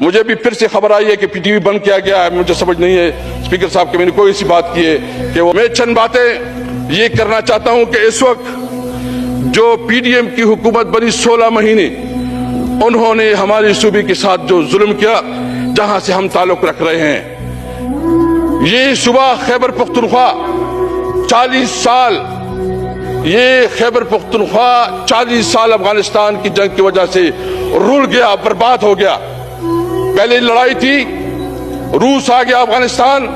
मुझे भी फिर से खबर आई है कि पीटीवी बंद किया गया है। मुझे समझ नहीं है स्पीकर साहब कि मैंने कोई ऐसी बात की है कि वो, मैं चंद बातें ये करना चाहता हूं कि इस वक्त जो पीडीएम की हुकूमत बनी 16 महीने उन्होंने हमारे सूबे के साथ जो जुल्म किया, जहां से हम ताल्लुक रख रहे हैं, ये सूबा खैबर पख्तूनख्वा 40 साल, ये खैबर पख्तूनख्वा 40 साल अफगानिस्तान की जंग की वजह से रुल गया, बर्बाद हो गया। पहले लड़ाई थी, रूस आ गया अफगानिस्तान,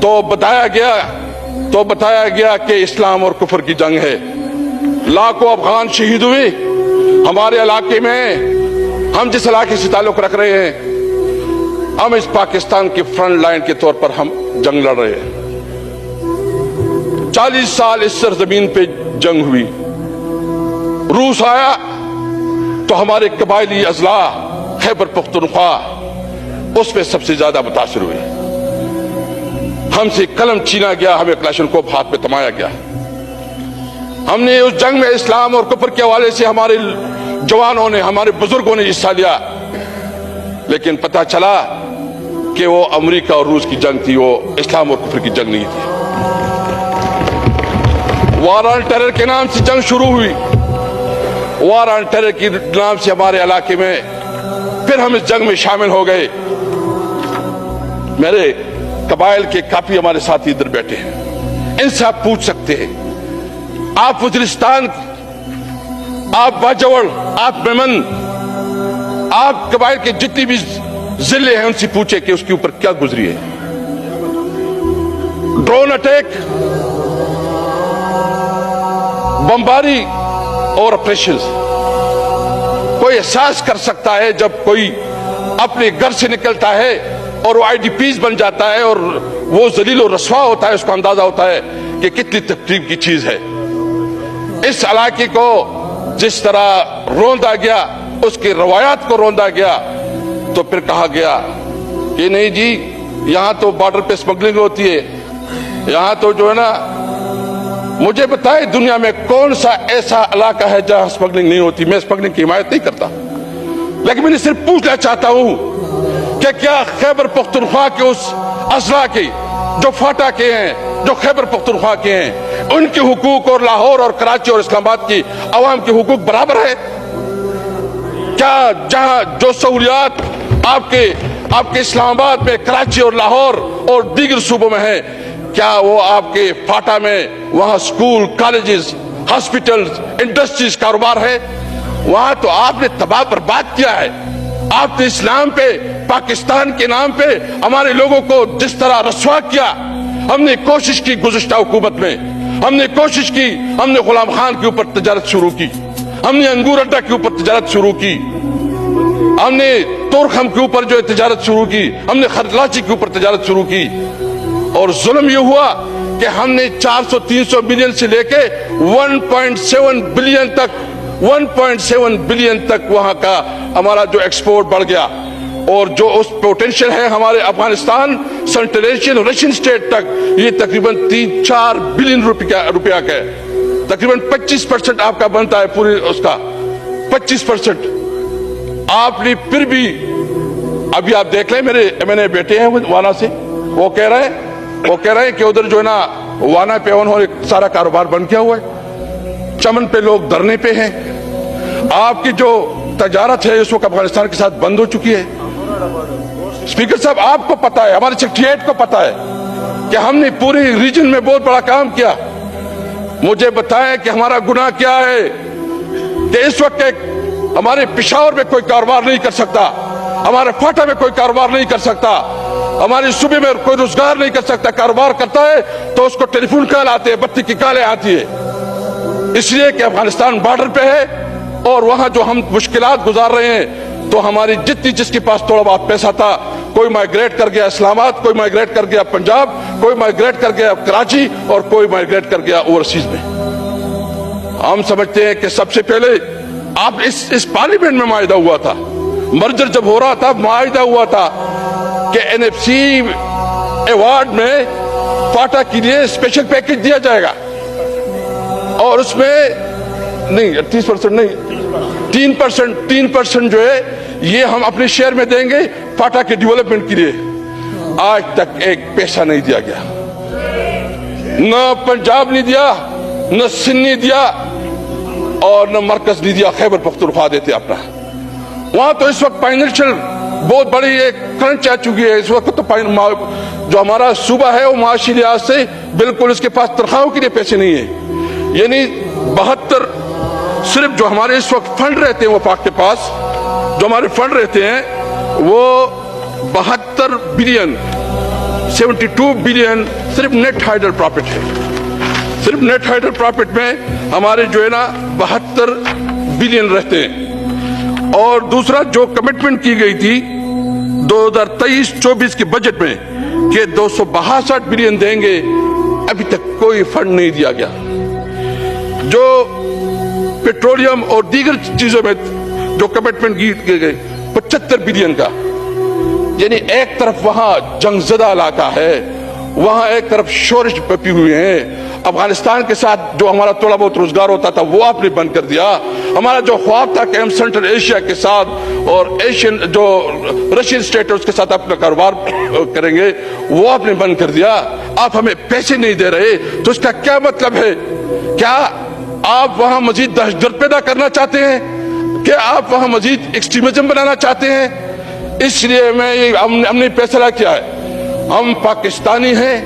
तो बताया गया कि इस्लाम और कुफर की जंग है। लाखों अफगान शहीद हुए हमारे इलाके में। हम जिस इलाके से ताल्लुक रख रहे हैं, हम इस पाकिस्तान की फ्रंट लाइन के तौर पर हम जंग लड़ रहे हैं। 40 साल इस सरजमीन पे जंग हुई। रूस आया तो हमारे कबायली अजला खैबर पख्तूनख्वा उसमें सबसे ज्यादा मुतासिर हुए। हमसे कलम छीना गया, हमें क्लाशनकोव हाथ में थमाया गया। हमने उस जंग में इस्लाम और कुफर के हवाले से हमारे जवानों ने, हमारे बुजुर्गों ने हिस्सा लिया, लेकिन पता चला कि वो अमेरिका और रूस की जंग थी, वो इस्लाम और कुफर की जंग नहीं थी। वार ऑन टेरर के नाम से जंग शुरू हुई। वार ऑन टेरर के नाम से हमारे इलाके में फिर हम इस जंग में शामिल हो गए। मेरे कबाइल के काफी हमारे साथी इधर बैठे हैं, इनसे आप पूछ सकते हैं। आप वजीरिस्तान, आप बाजवड़, आप मेमन, आप कबाइल के जितनी भी जिले हैं, उनसे पूछे कि उसके ऊपर क्या गुजरी है। ड्रोन अटैक, बमबारी और ऑपरेशंस। कोई एहसास कर सकता है जब कोई अपने घर से निकलता है और वो आईडीपीज बन जाता है और वो जलील और रस्वा होता है, उसको अंदाजा होता है कि कितनी तकलीफ की चीज है। इस इलाके को जिस तरह रोंदा गया, उसकी रवायात को रोंदा गया, तो फिर कहा गया कि नहीं जी, यहां तो बॉर्डर पे स्मगलिंग होती है, यहां तो जो है ना, मुझे बताए दुनिया में कौन सा ऐसा इलाका है जहां स्मगलिंग नहीं होती। मैं स्मगलिंग की हिमायत नहीं करता, लेकिन मैं सिर्फ पूछना चाहता हूं कि क्या खैबर पख्तूनख्वा के उस अजला के जो फाटा के हैं, जो खैबर पख्तूनख्वा के हैं, उनके हुकूक और लाहौर और कराची और इस्लामाबाद की अवाम के हुकूक बराबर है? क्या जहां जो सहूलियात आपके इस्लामाबाद में, कराची और लाहौर और दीगर सूबों में है, क्या वो आपके फाटा में वहां स्कूल, कॉलेजेस, हॉस्पिटल्स, इंडस्ट्रीज, कारोबार है? वहां तो आपने तबाह बर्बाद किया है। आपने इस्लाम पे, पाकिस्तान के नाम पे हमारे लोगों को जिस तरह रस्वा किया। हमने कोशिश की गुज़िश्ता हुकूमत में, हमने कोशिश की, हमने गुलाम खान के ऊपर तजारत शुरू की, हमने अंगूर अड्डा के ऊपर तजारत शुरू की, हमने तोरखम के ऊपर जो है तजारत शुरू की, हमने खरलाची के ऊपर तजारत शुरू की। और जुल्म ये हुआ कि हमने 400-300 मिलियन से लेके 1.7 बिलियन तक वहां का हमारा जो एक्सपोर्ट बढ़ गया। और जो उस पोटेंशियल है हमारे Afghanistan central Asian Russian state तक, ये तकरीबन 3-4 बिलियन रुपया का है। तकरीबन 25% आपका बनता है पूरी उसका, 25%। आपने फिर भी, अभी आप देख लें, मेरे बेटे हैं वाना से, वो कह रहे हैं कि उधर जो है ना वाना पे उन्होंने सारा कारोबार बंद किया हुआ है, चमन पे लोग धरने पे हैं। आपकी जो तजारत है इस वक्त अफगानिस्तान के साथ बंद हो चुकी है। स्पीकर साहब, आपको पता है, हमारे सेक्रेटरीट को पता है कि हमने पूरे रीजन में बहुत बड़ा काम किया। मुझे बताएं कि हमारा गुनाह क्या है कि इस वक्त हमारे पेशावर में कोई कारोबार नहीं कर सकता, हमारे फाटा में कोई कारोबार नहीं कर सकता, हमारे सूबे में कोई रोजगार नहीं कर सकता। कारोबार करता है तो उसको टेलीफोन कॉल आते हैं, बत्ती की कॉलें आती है, इसलिए कि अफगानिस्तान बॉर्डर पे है और वहां जो हम मुश्किलात गुजार रहे हैं। तो हमारी जिसके पास थोड़ा बहुत पैसा था, कोई माइग्रेट कर गया इस्लामाबाद, कोई माइग्रेट कर गया पंजाब, कोई माइग्रेट कर गया कराची और कोई माइग्रेट कर गया ओवरसीज में। हम समझते हैं कि सबसे पहले आप इस पार्लियामेंट में माहिदा हुआ था, मर्जर जब हो रहा था माहिदा हुआ था कि एनएफसी अवार्ड में फाटा के लिए स्पेशल पैकेज दिया जाएगा और उसमें नहीं 30% नहीं 3% जो है ये हम अपने शहर में देंगे फाटा के डेवलपमेंट के लिए। आज तक एक पैसा नहीं दिया गया, न पंजाब ने दिया, न सिंध ने दिया और न मरकज ने दिया। खैबर पख्तूनख्वा देते अपना। वहां तो इस वक्त फाइनेंशियल बहुत बड़ी एक क्रंच आ चुकी है इस वक्त। तो जो हमारा सूबा है वो माशी लिहाज से बिल्कुल उसके पास तनख्वाहों के लिए पैसे नहीं है। यानी 72 सिर्फ जो हमारे इस वक्त फंड रहते हैं वफाक के पास, जो हमारे फंड रहते हैं वो 72 बिलियन 72 बिलियन सिर्फ नेट हाइडल प्रॉफिट है। सिर्फ नेट हाइडल प्रॉफिट में हमारे जो है ना 72 बिलियन रहते हैं। और दूसरा जो कमिटमेंट की गई थी 2023-24 के बजट में कि 262 बिलियन देंगे, अभी तक कोई फंड नहीं दिया गया। जो पेट्रोलियम और दीगर चीजों में जो कमिटमेंट की गई 75 बिलियन का, यानी एक तरफ वहां जंगजदा इलाका है, वहां एक तरफ शोरश पपी हुए हैं। अफगानिस्तान के साथ जो हमारा थोड़ा बहुत रोजगार होता था वो आपने बंद कर दिया। हमारा जो ख्वाब था कि हम सेंट्रल एशिया के साथ और एशियन जो रशियन स्टेट है उसके साथ अपना कारोबार करेंगे, वो आपने बंद कर दिया। आप हमें पैसे नहीं दे रहे, तो इसका क्या मतलब है? क्या आप वहां मजीद दहशतगर्द पैदा करना चाहते हैं? क्या आप वहां मजीद एक्सट्रीमिज्म बनाना चाहते हैं? इसलिए हमने फैसला किया है, हम पाकिस्तानी हैं,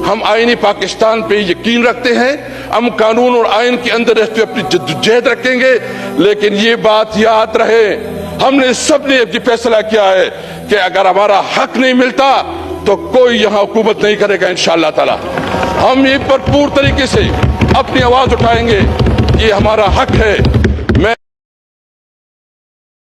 हम आईनी पाकिस्तान पे यकीन रखते हैं, हम कानून और आइन के अंदर रहते हुए अपनी जद्दोजहद रखेंगे। लेकिन ये बात याद रहे, हमने सबने ये फैसला किया है कि अगर हमारा हक नहीं मिलता तो कोई यहाँ हुकूमत नहीं करेगा इंशाअल्लाह ताला। हम ये भरपूर तरीके से अपनी आवाज उठाएंगे, ये हमारा हक है।